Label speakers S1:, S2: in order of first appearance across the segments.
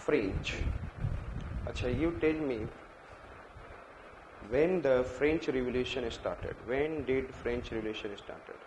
S1: French. अच्छा, you tell me when the French Revolution started. When did French Revolution started?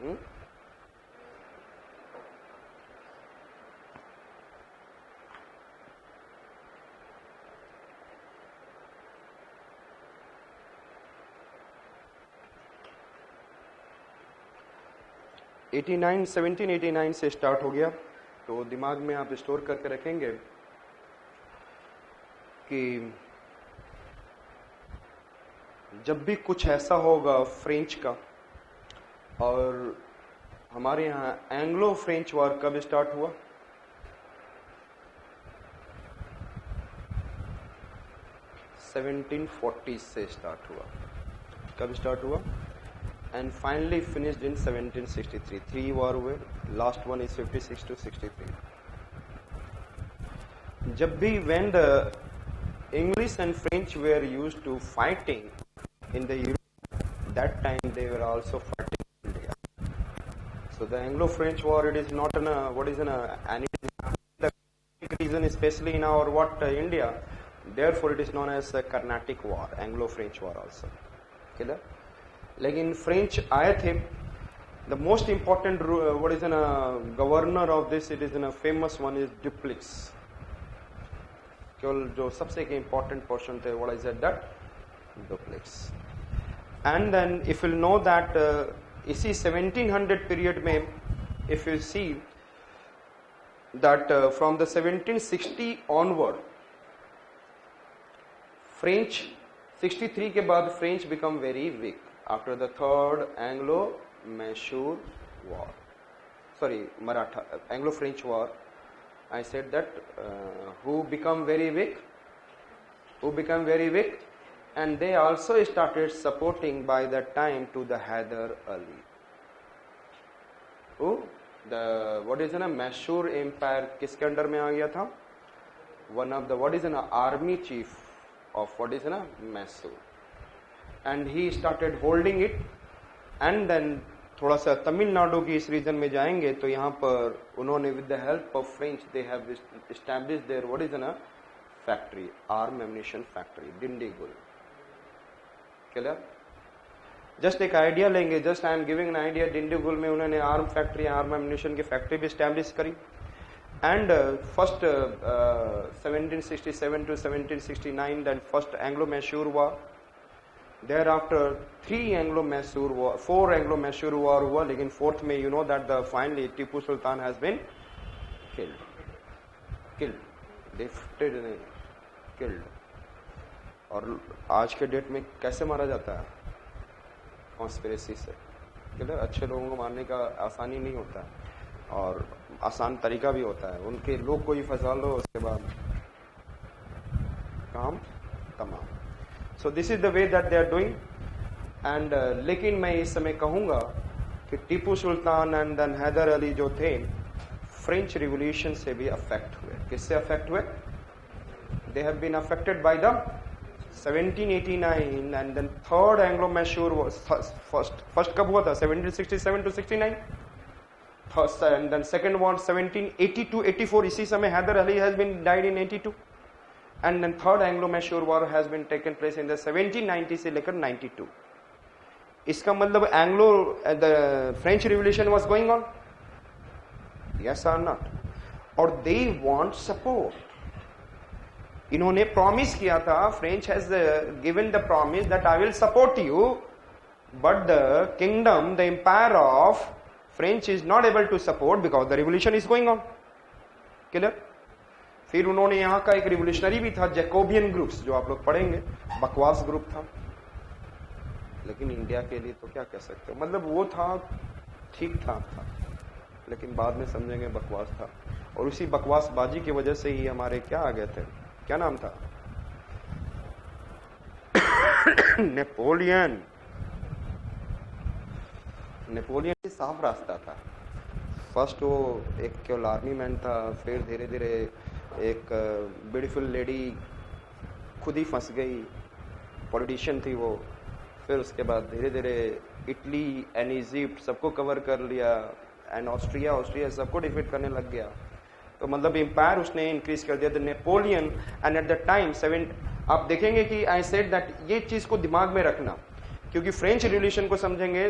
S1: Hmm? '89 1789 से start हो गया, तो दिमाग में आप स्टोर करके रखेंगे कि जब भी कुछ ऐसा होगा फ्रेंच का, और हमारे यहाँ एंग्लो फ्रेंच वॉर कब स्टार्ट हुआ? (1740) से स्टार्ट हुआ। कब स्टार्ट हुआ? And finally finished in 1763। 3 war हुए, लास्ट वन इज 56 to 63। जब भी when the English and French were used to fighting in the Europe, that time they were also fighting in India. So the Anglo-French war, it is not any reason, especially in our India. Therefore, it is known as the Carnatic War, Anglo-French War also. Clear? लेकिन French आए थे। The most important governor of this, it is in famous one is Dupleix. केवल जो सबसे एक important portion थे, what is that? Dupleix. And then if you know that इसी 1700 period में, if you see that from the 1760 onward, French 63 के बाद French become very weak after the third Anglo-Mysore war, Anglo-French war. I said that who become very weak, and they also started supporting by that time to the Hyder Ali. Who? The Mysore empire किसके under में आ गया था? One of the army chief of Mysore. And he started holding it, and then थोड़ा सा तमिलनाडु की इस reason में जाएंगे तो यहाँ पर उन्होंने with the help of French they have established their factory, arm ammunition factory, Dindigul. Clear? Just एक आइडिया लेंगे, just I am giving an idea. Dindigul में उन्होंने आर्म फैक्ट्री, आर्म एम्यूनिशन की फैक्ट्री भी स्टैब्लिश करी। And first 1767 to 1769 then first Anglo-Mysore war. Thereafter 4 Anglo-Mysore war हुआ, लेकिन fourth में you know that finally Tipu Sultan has been killed, defeated नहीं, killed। और आज के डेट में कैसे मारा जाता है? कॉन्स्पिरेसी से। अच्छे लोगों को मारने का आसानी नहीं होता है, और आसान तरीका भी होता है। उनके लोग को ही फंसा लो, उसके बाद काम तमाम। So this is the way that they are doing. And लेकिन मैं इस समय कहूंगा कि टीपू सुल्तान एंड देन हैदर अली जो थे, फ्रेंच रिवॉल्यूशन से भी अफेक्ट हुए। किससे अफेक्ट हुए? They have been affected by the 1789 and then third Anglo-Mysore was first कब हुआ था? 1767 to 69। First and then second one 1782-84, इसी समय Haider Ali has been died in 82, and then third Anglo-Mysore war has been taken place in the 1790 से लेकर 92। इसका मतलब the French Revolution was going on, yes or not? और they want support। इन्होंने promise किया था, French has given the promise that I will support you, but the kingdom, the empire of French is not able to support because the revolution is going on. Clear? फिर उन्होंने यहाँ का एक revolutionary भी था, Jacobian groups, जो आप लोग पढ़ेंगे, बकवास ग्रुप था, लेकिन इंडिया के लिए तो क्या कह सकते हो, मतलब वो था, ठीक ठाक था, लेकिन बाद में समझेंगे बकवास था। और उसी बकवासबाजी की वजह से ही हमारे क्या आ गए थे, क्या नाम था? नेपोलियन। नेपोलियन साफ रास्ता था। फर्स्ट वो एक केवल आर्मी मैन था, फिर धीरे धीरे एक ब्यूटीफुल लेडी खुद ही फंस गई, पॉलिटिशियन थी वो। फिर उसके बाद धीरे धीरे इटली एंड इजिप्ट सबको कवर कर लिया, एंड ऑस्ट्रिया सबको डिफीट करने लग गया। तो मतलब एम्पायर उसने इंक्रीज कर दिया। The Napoleon and at the time आप देखेंगे कि आई सेड दैट ये चीज को दिमाग में रखना, क्योंकि फ्रेंच रिवॉल्यूशन को समझेंगे,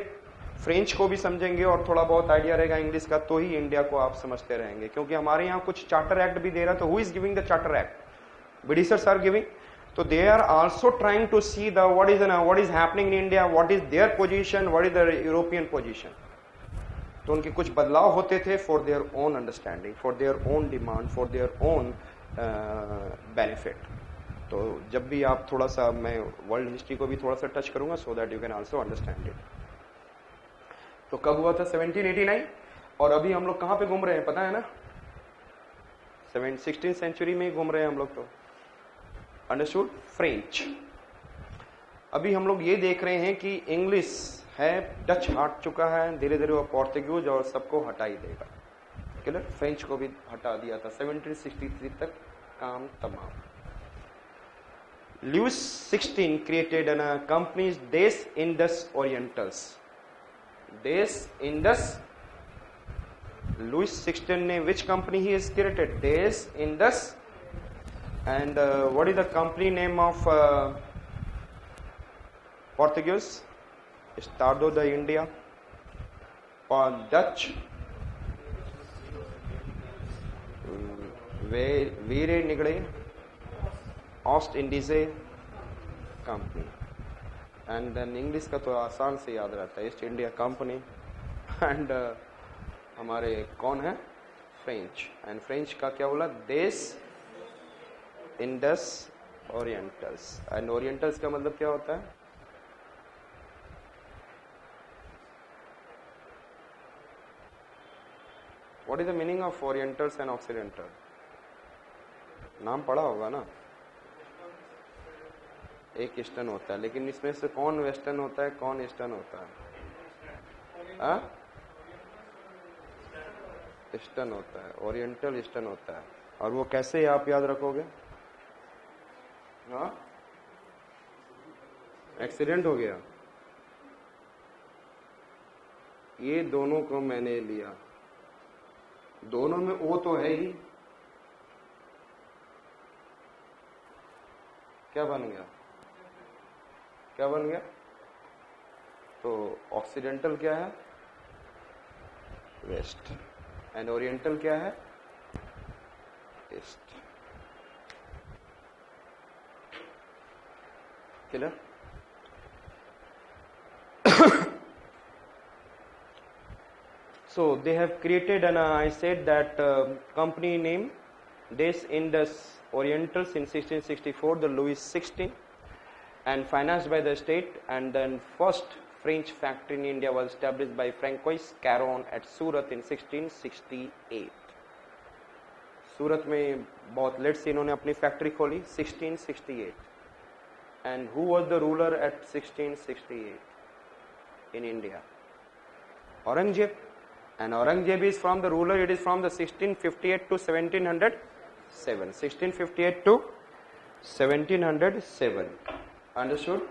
S1: फ्रेंच को भी समझेंगे और थोड़ा बहुत आइडिया रहेगा इंग्लिश का, तो ही इंडिया को आप समझते रहेंगे। क्योंकि हमारे यहाँ कुछ चार्टर एक्ट भी दे रहा, तो who is giving the charter act? Britishers are giving. So they are also trying to see the what is happening in India, what is their position, what is the European position. तो उनके कुछ बदलाव होते थे for their own understanding, for their own demand, for their own benefit. तो जब भी आप थोड़ा सा, मैं वर्ल्ड हिस्ट्री को भी थोड़ा सा टच करूंगा so that you can also understand it. तो कब हुआ था? 1789। और अभी हम लोग कहाँ पे घूम रहे हैं पता है ना? 16th सेंचुरी में ही घूम रहे हैं हम लोग। तो अंडरस्टूड? फ्रेंच। अभी हम लोग ये देख रहे हैं कि इंग्लिश है, डच हट चुका है, धीरे धीरे वो पोर्तुगीज और सबको हटा ही देगा। क्लियर? फ्रेंच को भी हटा दिया था 1763 तक, काम तमाम। Louis 16 created an companies Des Indes Orientales. Des Indes, Louis 16 ने which company he is created? Des Indes. And what is the company name of Portuguese? Estado da India. Or Dutch? Vire Nigre Ost Indies Company. And then English का तो आसान से याद रहता है, east India company. And हमारे कौन है? फ्रेंच। एंड फ्रेंच का क्या बोला? देश इंडस ओरिएंटल्स। एंड ओरिएंटल्स का मतलब क्या होता है? What is the meaning of orientals and occidental? नाम पढ़ा होगा ना? एक ईस्टर्न होता है, लेकिन इसमें से कौन वेस्टर्न होता है, कौन ईस्टर्न होता है? ईस्टर्न होता है, ओरिएंटल ईस्टर्न होता है। और वो कैसे आप याद रखोगे? हाँ, एक्सीडेंट हो गया, ये दोनों को मैंने लिया, दोनों में ओ तो है ही, क्या बन गया? क्या बन गया? तो ऑक्सीडेंटल क्या है? वेस्ट। एंड ओरिएंटल क्या है? East. Clear? So they have created, and I said that company name Des Indus Orientals in 1664, the Louis 16, and financed by the state. And then first French factory in India was established by Francois Caron at Surat in 1668. सूरत में बहुत late से इन्होंने अपनी factory खोली 1668. And who was the ruler at 1668 in India? Aurangzeb. And Aurangzeb is from the ruler, it is from the 1658 to 1707. 1658 to 1707. Understood?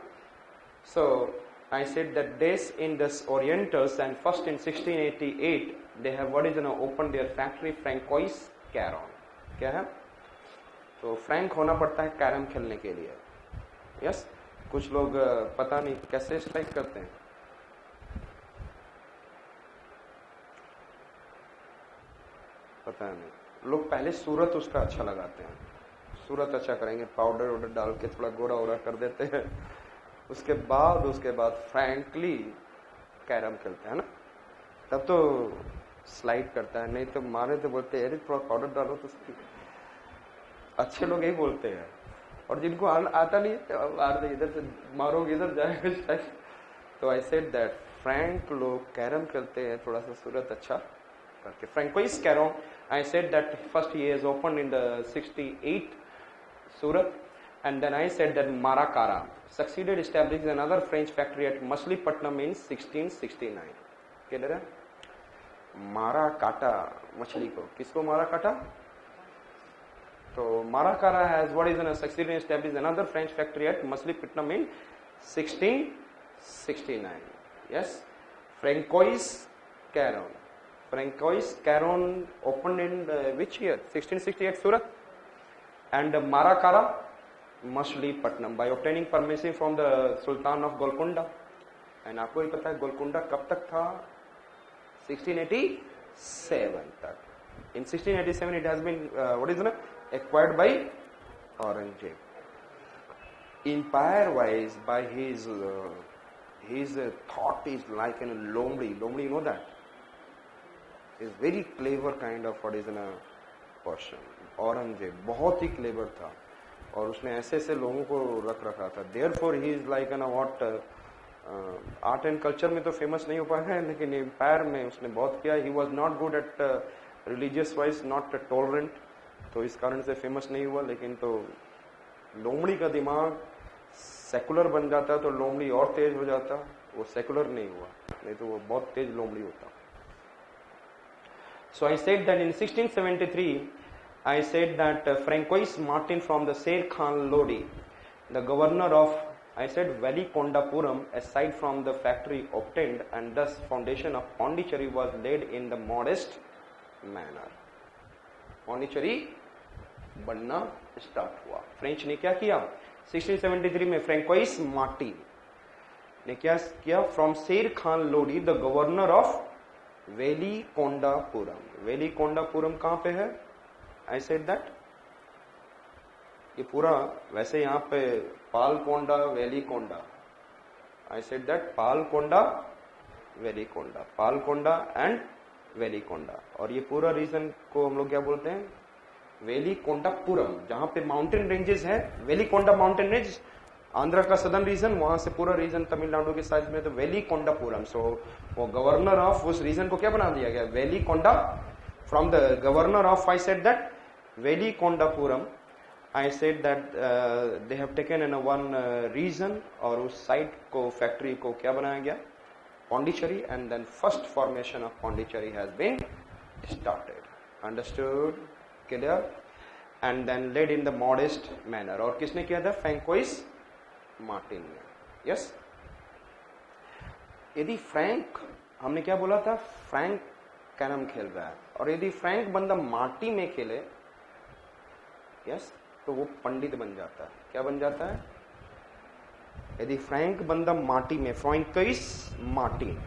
S1: So I said that Des Indus Orientals, and first in 1688 they have what is opened their factory, Francois Caron. क्या है? तो Frank होना पड़ता है carrom खेलने के लिए। Yes, कुछ लोग पता नहीं कैसे स्ट्राइक करते हैं, पता नहीं। लोग पहले सूरत उसका अच्छा लगाते हैं, सूरत अच्छा करेंगे, पाउडर वाउडर डाल के थोड़ा गोरा वोरा कर देते हैं, उसके बाद फ्रैंकली कैरम खेलते हैं ना, तब तो स्लाइड करता है। नहीं तो मारे तो बोलते हैं अरे थोड़ा पाउडर डालो, तो अच्छे लोग यही बोलते हैं। और जिनको आता नहीं है इधर से मारोगे इधर जाएगा। तो आई सेड दैट फ्रैंक लोग कैरम खेलते हैं थोड़ा सा सूरत अच्छा करके। François carrom, I said that first he has opened in the 68 Surat, and then I said that Maracara succeeded establishing another French factory at Machilipatnam in 1669. Clear है? मारा काटा मछली को, किसको मारा काटा? तो Maracara has what is succeeded establishing another French factory at Machilipatnam in 1669. Yes, Francois Caron. Francois Caron opened in which year? 1668 Surat. And Marakara, Machilipatnam, by obtaining permission from the Sultan of Golconda. And आपको ही पता है गोलकुंडा कब तक था? 1687 तक. In 1687 it has been acquired by Aurangzeb. Empire wise, by his thought is like in Lomdi. Lomdi, you know that? Is very clever kind of person. Aurangzeb बहुत ही clever था और उसने ऐसे ऐसे लोगों को रख रखा था. Therefore he is like what art and culture में तो फेमस नहीं हो पाया है, लेकिन एम्पायर में उसने बहुत किया. He was not good at religious wise, not tolerant, तो इस कारण से फेमस नहीं हुआ. लेकिन तो लोमड़ी का दिमाग सेकुलर बन जाता तो लोमड़ी और तेज हो जाता. वो सेकुलर नहीं हुआ, नहीं तो वो बहुत तेज लोमड़ी होता. So I said that in 1673 I said that Francois Martin from the Sher Khan Lodi, the governor of, I said, Velikondapuram, aside from the factory obtained, and thus foundation of Pondicherry was laid in the modest manner. Pondicherry बनना start हुआ. French ने क्या किया? 1673 में François Martin ने क्या किया? From Sher Khan Lodi, the governor of Valikondapuram. Valikondapuram कहां पे है? आई सेड दैट ये पूरा वैसे यहाँ पे Palkonda Velikonda. I said that Palkonda Velikonda, Palkonda and Velikonda. और ये पूरा रीजन को हम लोग क्या बोलते हैं? वेलिकोंडापुरम. जहां पे माउंटेन रेंजेस है, वेलिकोंडा माउंटेन रेंज आंध्र का सदर्न रीजन, वहां से पूरा रीजन तमिलनाडु के साइड में, तो वेलिकोंडापुरम. सो वो गवर्नर ऑफ उस रीजन को क्या बना दिया गया? Valikonda. From the governor of, I said that Valikondapuram, I said that they have taken in one region, और उस साइट को, फैक्ट्री को क्या बनाया गया? Pondicherry. And then first formation of Pondicherry has been started. Understood? Clear? And then led in the modest manner. और किसने किया था? फ्रैंकोइस मार्टिन ने. यस. यदि फ्रैंक, हमने क्या बोला था? फ्रैंक कैरम खेल रहा है, और यदि फ्रैंक बंदा माटी में खेले, यस, तो वो पंडित बन जाता है. क्या बन जाता है? यदि फ्रैंक बंदा माटी में, फ्रैंकोइस मार्टिन.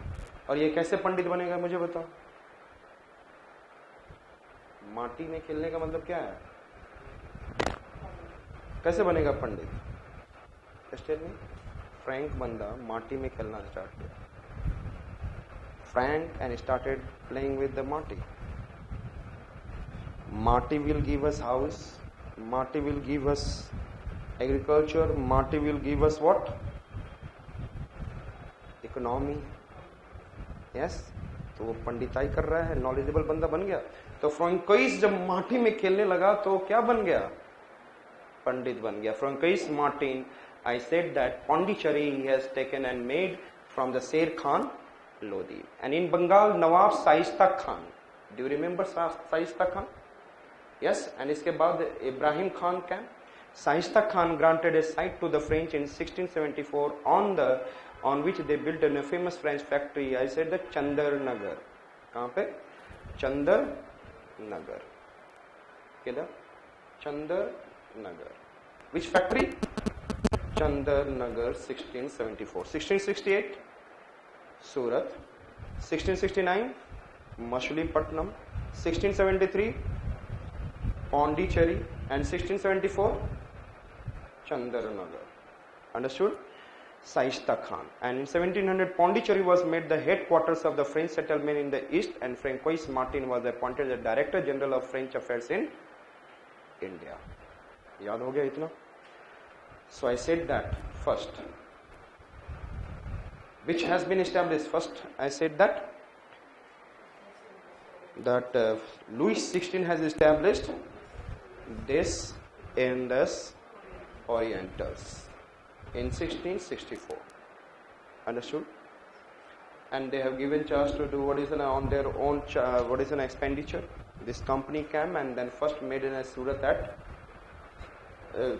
S1: और ये कैसे पंडित बनेगा मुझे बताओ? माटी में खेलने का मतलब क्या है? कैसे बनेगा पंडित? फ्रैंक बंदा माटी में खेलना स्टार्ट किया. Frank and started playing with the माटी. माटी will give us house, Marty will give us agriculture, Marty will give us what? Economy. Yes? तो वो पंडिताई कर रहा है, नॉलेजेबल बंदा बन गया. तो फ्रैंकोइस जब माटी में खेलने लगा तो क्या बन गया? पंडित बन गया. François Martin, I said that Pondicherry he has taken and made from the Sher Khan Lodi. And in Bengal, Nawab Shaista Khan. Do you remember Shaista Khan? Yes, and इसके बाद Ibrahim Khan camp. Shaista Khan granted a site to the French in 1674 on which they built a famous French factory. I said that Chandar Nagar. कहाँ पे? चंदर नगर. किधर? चंदर नगर. Which factory? Chandar Nagar. 1674. 1668 Surat. 1669 Machilipatnam. 1673 Pondicherry, and 1674 Chandaranagar. Understood? Shaista Khan. And in 1700 Pondicherry was made the headquarters of the French settlement in the east, and Francois Martin was appointed the Director General of French Affairs in India. याद हो गया इतना? So I said that first. Which has been established first? I said that Louis XVI has established Des Indes Orientals in 1664. Understood? And they have given charge to do on their own expenditure. This company came and then first made in a Surat at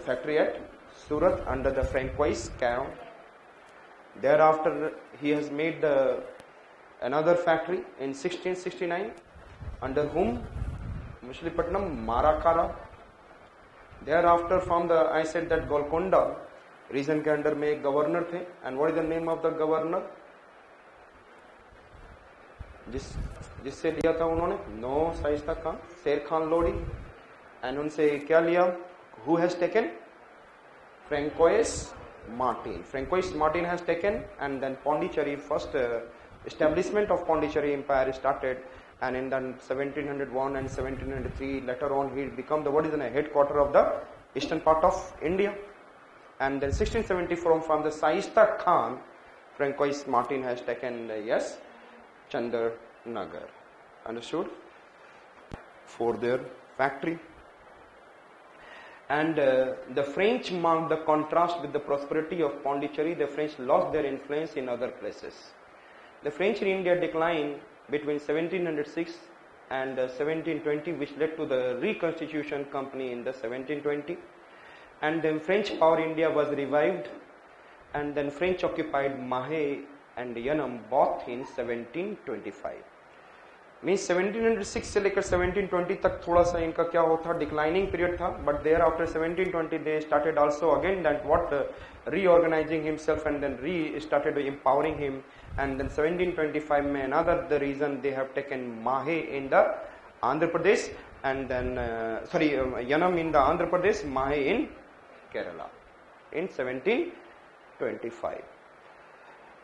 S1: factory at Surat under the Francois Caron. Thereafter he has made the another factory in 1669 under whom Machilipatnam, Marakara. Thereafter from the I said that Golconda region के under में एक governor थे. And what is the name of the governor? जिससे लिया था उन्होंने no Shaista Khan, शेर Khan Lodi. And उनसे क्या लिया? Who has taken? Francois Martin. Francois Martin has taken, and then Pondicherry, first establishment of Pondicherry Empire started, and in the 1701 and 1703 later on he become the what is the headquarter of the eastern part of India. And then 1674 from the Shaista Khan, Francois Martin has taken yes, Chandarnagar. Understood? For their factory. And the French marked the contrast with the prosperity of Pondicherry. The French lost their influence in other places. The French in India declined between 1706 and 1720, which led to the Reconstitution Company in the 1720. And then French power in India was revived, and then French occupied Mahe and Yanam both in 1725. Means 1706 से लेकर 1720 तक थोड़ा सा इनका क्या होता declining period था. But thereafter 1720 they started also again that what reorganising himself and then restarted empowering him. And then 1725 में another the region they have taken Mahe in the Andhra Pradesh, and then sorry Yanam in the Andhra Pradesh, Mahe in Kerala in 1725.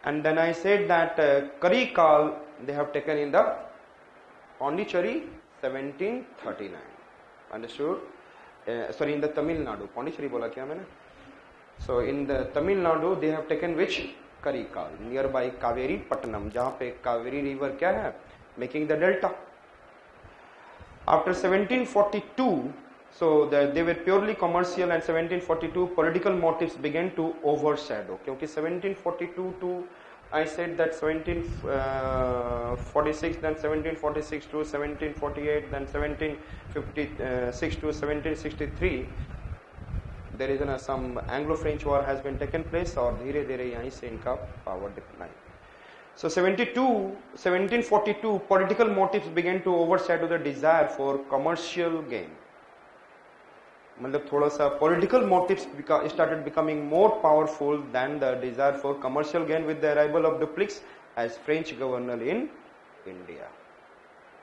S1: And then I said that Karikal they have taken in the Pondicherry 1739. Understood? Sorry, in the Tamil Nadu. Pondicherry bola kya maine? So in the Tamil Nadu they have taken which? Karikal, nearby Kaveri Patnam, jahan pe Kaveri river kya hai? Making the delta. After 1742, so they were purely commercial, and 1742 political motives began to overshadow. Kyunki 1742 to I said that 1746, then 1746 to 1748, then 1756 to 1763, there is some Anglo-French war has been taken place, और धीरे धीरे यहीं से इनका power decline. So 1742 political motives began to overshadow the desire for commercial gain. मतलब थोड़ा सा political motives started becoming more powerful than the desire for commercial gain with the arrival of Dupleix as French governor in India.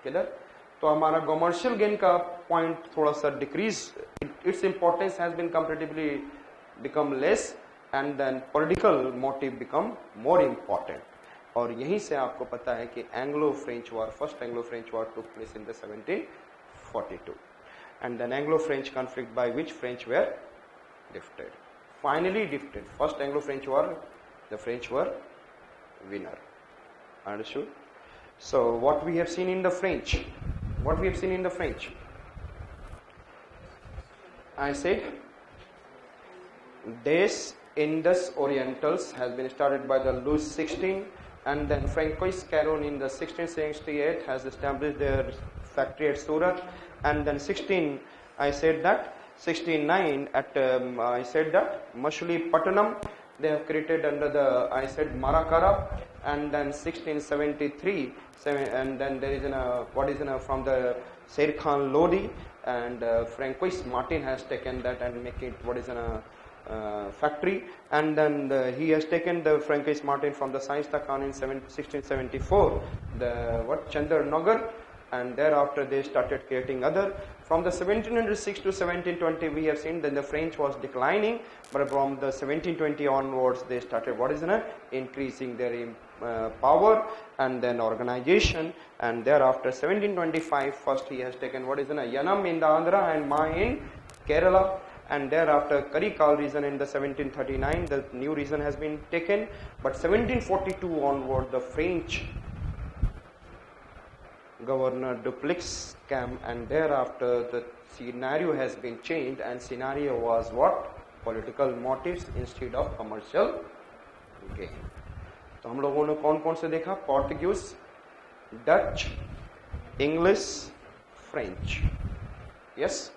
S1: Clear? तो हमारा commercial gain का point थोड़ा सा decrease, its importance has been comparatively become less, and then political motive become more important. और यहीं से आपको पता है कि Anglo-French war, first Anglo-French war took place in the 1742. And then Anglo-French conflict by which French were defeated. Finally defeated. First Anglo-French war, the French were winner. Understood? So what we have seen in the French? What we have seen in the French? I said, Des Indes Orientals has been started by the Louis XVI, and then Francois Caron in the 1668 has established their factory at Surat. And then I said that 69 at I said that Machilipatnam they have created under the I said Marakara, and then 1673 and then there is from the Sher Khan Lodi, and Francois Martin has taken that and make it factory, and then he has taken the Francois Martin from the Shaista Khan in 1674 the Chandarnagar. And thereafter they started creating other. From the 1706 to 1720 we have seen that the French was declining, but from the 1720 onwards they started increasing their power and then organization. And thereafter 1725 first he has taken Yanam in the Andhra and Ma in Kerala. And thereafter Karikal region in the 1739 the new region has been taken. But 1742 onward the French Governor Dupleix came, and thereafter the scenario has been changed, and scenario was what? Political motives instead of commercial gain. तो हम लोगों ने कौन कौन से देखा? Portuguese, Dutch, English, French. Yes.